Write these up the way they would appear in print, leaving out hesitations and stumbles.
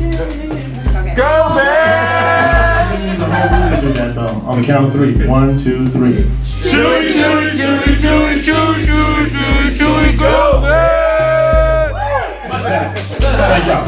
Okay. Go, man! Do that though. On the count of 3. 1, 2, 3. Chuy, Chuy, Chuy, Chuy, Chuy, Chuy, Chuy, Chuy, go, man! Thank y'all.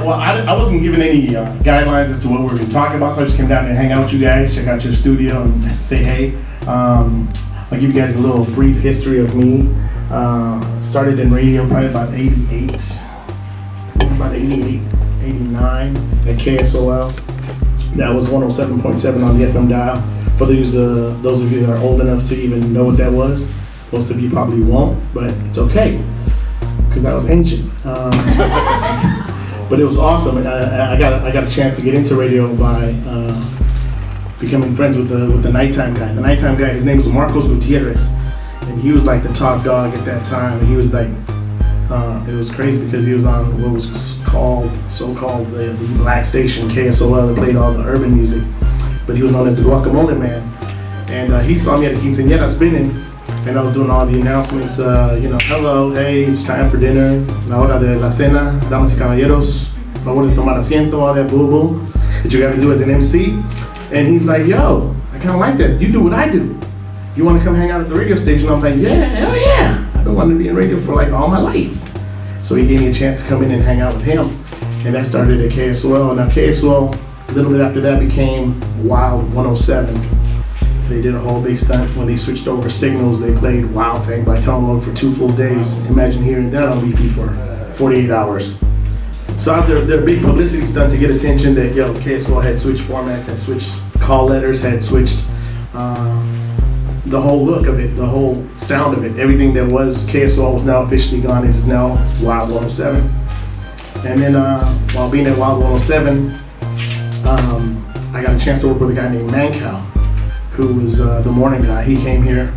Well, I wasn't given any guidelines as to what we were going to talk about, so I just came down and hang out with you guys, check out your studio, and say hey. I'll give you guys a little brief history of me. Started in radio probably about 88, about 88, 89 at KSOL. That was 107.7 on the FM dial. For those of you that are old enough to even know what that was, most of you probably won't, but it's okay, because that was ancient. But it was awesome. I got a chance to get into radio by becoming friends with the nighttime guy. The nighttime guy, his name was Marcos Gutierrez, and he was like the top dog at that time. And he was like, it was crazy because he was on what was so-called the black station KSOL that played all the urban music, but he was known as the Guacamole Man. And he saw me at a quinceañera spinning, and I was doing all the announcements, hello, hey, it's time for dinner, la hora de la cena, damas y caballeros, favor de tomar asiento, all that boo-boo that you gotta do as an MC. And he's like, yo, I kinda like that, you do what I do. You wanna come hang out at the radio station? I'm like, yeah, hell yeah. I've been wanting to be in radio for like all my life. So he gave me a chance to come in and hang out with him. And that started at KSOL. Now KSOL, a little bit after that, became Wild 107. They did a whole big stunt when they switched over signals. They played Wild Thing by Tone Loc for 2 full days. Imagine hearing that on BP for 48 hours. So after their big publicity stunt to get attention that, KSOL had switched formats, had switched call letters, had switched the whole look of it, the whole sound of it. Everything that was KSOL was now officially gone. It is now Wild 107. And then while being at Wild 107, I got a chance to work with a guy named Mancow, who was the morning guy. He came here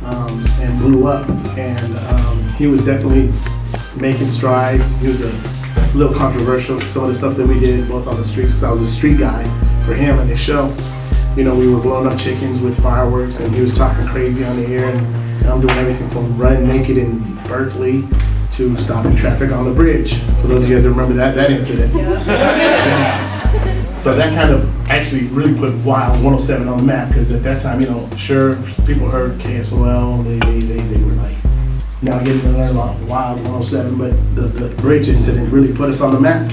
and blew up, and he was definitely making strides. He was a little controversial, some of the stuff that we did both on the streets, because I was a street guy for him and his show. We were blowing up chickens with fireworks, and he was talking crazy on the air, and I'm doing everything from running naked in Berkeley to stopping traffic on the bridge. For those of you guys that remember that incident. So that kind of actually really put Wild 107 on the map, because at that time, sure, people heard KSOL, they were like, now getting to learn about Wild 107, but the bridge incident really put us on the map.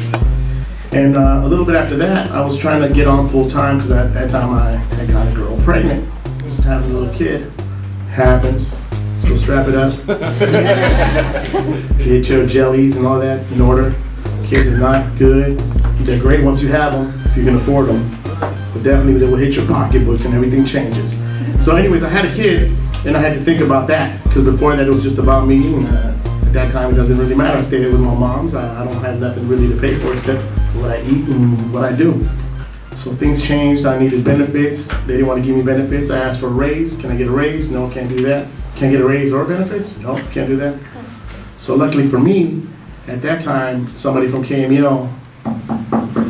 And a little bit after that, I was trying to get on full time, because at that time I had got a girl pregnant. Just having a little kid. Happens. So strap it up. Get your jellies and all that in order. Kids are not good. They're great once you have them, if you can afford them. But definitely they will hit your pocketbooks and everything changes. So anyways, I had a kid, and I had to think about that, because before that it was just about me, and at that time it doesn't really matter. I stayed with my moms. I don't have nothing really to pay for except what I eat and what I do. So things changed. I needed benefits. They didn't want to give me benefits. I asked for a raise. Can I get a raise? No, can't do that. Can't get a raise or benefits? No, can't do that. So luckily for me, at that time, somebody from KMEL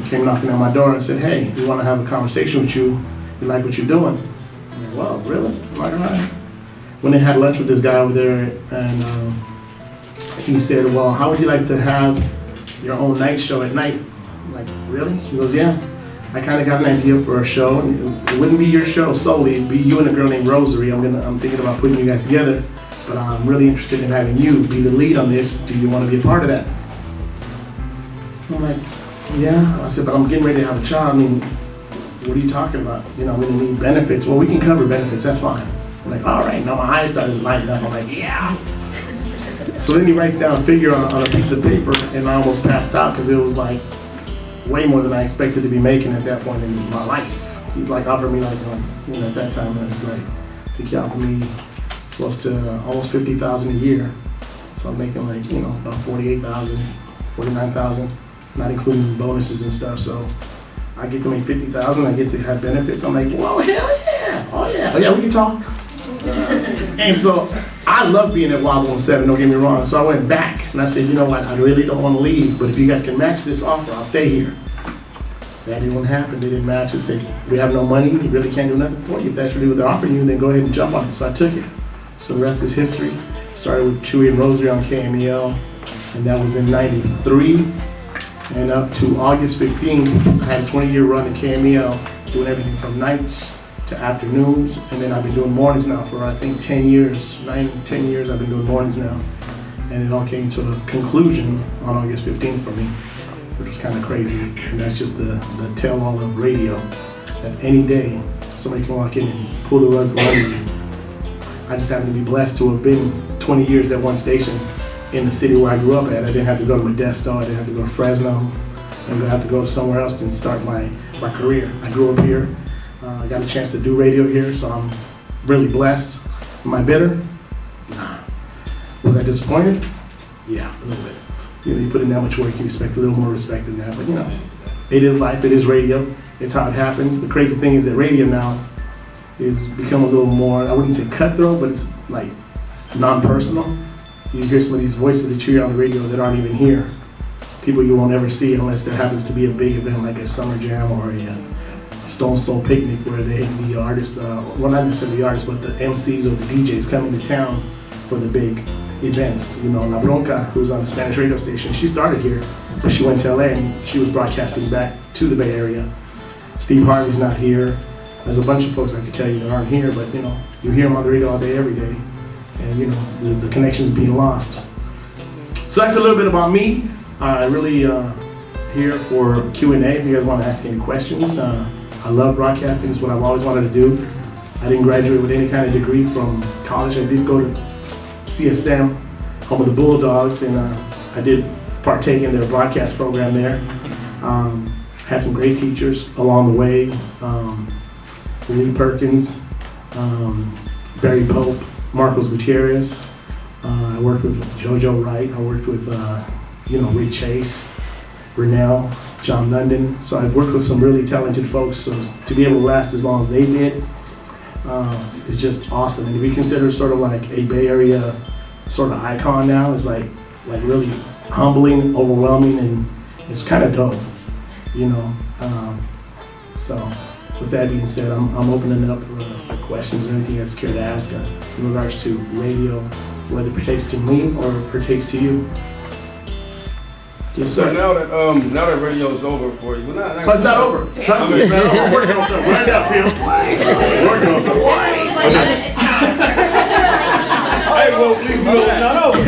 came knocking on my door and said, hey, we want to have a conversation with you. We like what you're doing. I'm like, well, really? I'm like, all right. When they had lunch with this guy over there, and he said, well, how would you like to have your own night show at night? I'm like, really? He goes, yeah. I kind of got an idea for a show. It wouldn't be your show solely. It'd be you and a girl named Rosary. I'm thinking about putting you guys together, but I'm really interested in having you be the lead on this. Do you want to be a part of that? I'm like, yeah. I said, but I'm getting ready to have a child. I mean, what are you talking about? We don't need benefits. Well, we can cover benefits. That's fine. I'm like, all right. Now my eyes started lighting up. I'm like, yeah. So then he writes down a figure on a piece of paper, and I almost passed out, because it was like way more than I expected to be making at that point in my life. He like offered me like, at that time, it's like, I think he offered me close to almost $50,000 a year. So I'm making like, about $48,000, $49,000, not including bonuses and stuff. So I get to make $50,000, I get to have benefits. I'm like, whoa, hell yeah, oh yeah, we can talk. And so I love being at Wild 107, don't get me wrong. So I went back and I said, you know what, I really don't want to leave, but if you guys can match this offer, I'll stay here. That didn't happen, they didn't match it. Said, we have no money, we really can't do nothing for you. If that's really what they're offering you, then go ahead and jump on it. So I took it. So the rest is history. Started with Chuy and Rosary on KMEL, and that was in '93. And up to August 15th, I had a 20-year run at KMEL, doing everything from nights to afternoons, and then I've been doing mornings now for I think 10 years, 10 years I've been doing mornings now. And it all came to a conclusion on August 15th for me, which was kind of crazy. And that's just the tell-all of radio, that any day somebody can walk in and pull the rug from under you. I just happen to be blessed to have been 20 years at one station in the city where I grew up at. I didn't have to go to Modesto, I didn't have to go to Fresno, I didn't have to go to somewhere else to start my career. I grew up here, I got a chance to do radio here, so I'm really blessed. Am I bitter? Nah. Was I disappointed? Yeah, a little bit. You know, you put in that much work, you expect a little more respect than that, but you know, it is life, it is radio, it's how it happens. The crazy thing is that radio now is become a little more, I wouldn't say cutthroat, but it's like non-personal. You hear some of these voices that you hear on the radio that aren't even here. People you won't ever see unless there happens to be a big event like a summer jam or a Stone Soul picnic where the artists, well not necessarily the artists, but the MCs or the DJs come into town for the big events. You know, La Bronca, who's on the Spanish radio station, she started here, but she went to LA and she was broadcasting back to the Bay Area. Steve Harvey's not here. There's a bunch of folks I could tell you that aren't here, but you know, you hear them on the radio all day, every day. And you know, the connection's being lost. So that's a little bit about me. I really here for Q&A if you guys want to ask any questions. I love broadcasting, it's what I've always wanted to do. I didn't graduate with any kind of degree from college. I did go to CSM, home of the Bulldogs, and I did partake in their broadcast program there. Had some great teachers along the way. Lee Perkins, Barry Pope, Marcos Gutierrez. I worked with JoJo Wright. I worked with, Rick Chase, Rennell, John London. So I've worked with some really talented folks. So to be able to last as long as they did is just awesome. And to be considered sort of like a Bay Area sort of icon now is like really humbling, overwhelming, and it's kind of dope, you know. So with that being said, I'm opening it up for questions or anything that's care to ask in regards to radio, whether it pertains to me or it pertains to you. Yes, sir. So now that radio is over for you, well, it's not over. Trust me, it's not over. We're working on something right now, Phil. We're working on something. Hey, well, please know it's not over.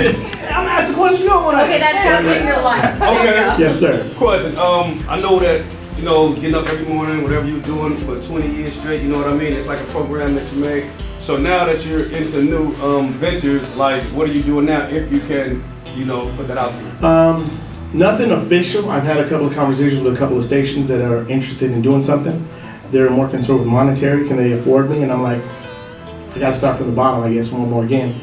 I'm asking questions you don't want to Okay, that chapter in your life. Okay. Yes, sir. Question. I know that, you know, getting up every morning, whatever you're doing for 20 years straight, you know what I mean? It's like a program that you make. So now that you're into new ventures, like what are you doing now if you can, you know, put that out there? Nothing official. I've had a couple of conversations with a couple of stations that are interested in doing something. They're more concerned with monetary. Can they afford me? And I'm like, I got to start from the bottom, I guess, one more again.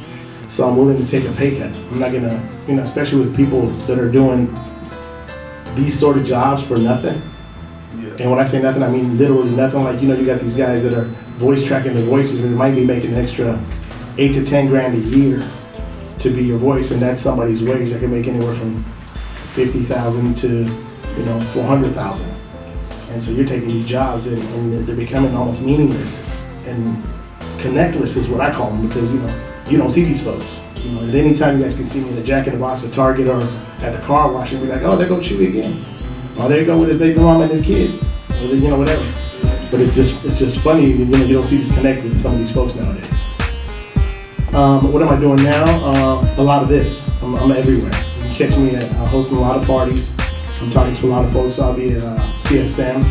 So I'm willing to take a pay cut. I'm not going to, you know, especially with people that are doing these sort of jobs for nothing. Yeah. And when I say nothing, I mean literally nothing. Like, you know, you got these guys that are voice tracking their voices and they might be making an extra 8 to 10 grand a year to be your voice, and that's somebody's wage that can make anywhere from 50,000 to, you know, 400,000. And so you're taking these jobs and they're becoming almost meaningless and connectless is what I call them, because, you know, you don't see these folks. You know, at any time you guys can see me in a Jack in the Box at Target or at the car wash and be like, oh, there go Chuy again. Oh, there you go with his baby mama and his kids. Or, you know, whatever. But it's just funny, you know, you don't see this connect with some of these folks nowadays. What am I doing now? A lot of this. I'm everywhere. You can catch me hosting a lot of parties. I'm talking to a lot of folks. I'll be at CSM,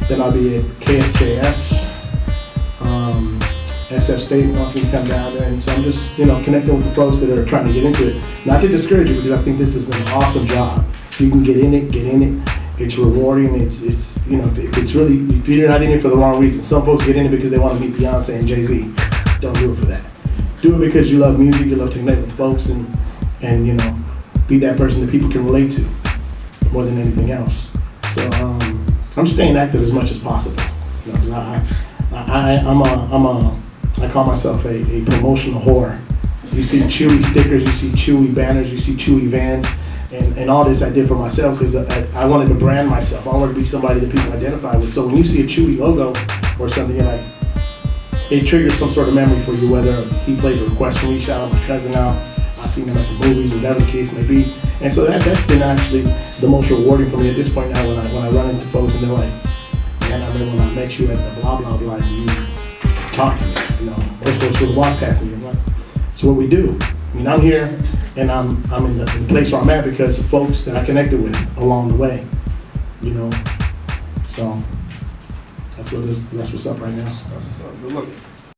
then I'll be at KSJS, SF State wants me to come down there, and so I'm just, you know, connecting with the folks that are trying to get into it. Not to discourage you, because I think this is an awesome job. If you can get in it. It's rewarding. It's you know, if you're not in it for the wrong reason. Some folks get in it because they want to meet Beyonce and Jay-Z. Don't do it for that. Do it because you love music, you love to connect with folks, and you know, be that person that people can relate to more than anything else. So I'm just staying active as much as possible. You know, 'cause I call myself a promotional whore. You see Chuy stickers, you see Chuy banners, you see Chuy vans, and all this I did for myself because I wanted to brand myself. I wanted to be somebody that people identify with. So when you see a Chuy logo or something, you're like, it triggers some sort of memory for you, whether he played a request for me, shout out my cousin out, I seen him at the movies, whatever the case may be. And so that's been actually the most rewarding for me at this point now when I run into folks and they're like, man, I remember when I met you at the blah, blah, blah, and you talked to me, you know, most folks would walk past me. Like, it's what we do. I mean, I'm here and I'm in the place where I'm at because of folks that I connected with along the way, you know. So that's what's up right now. Good looking.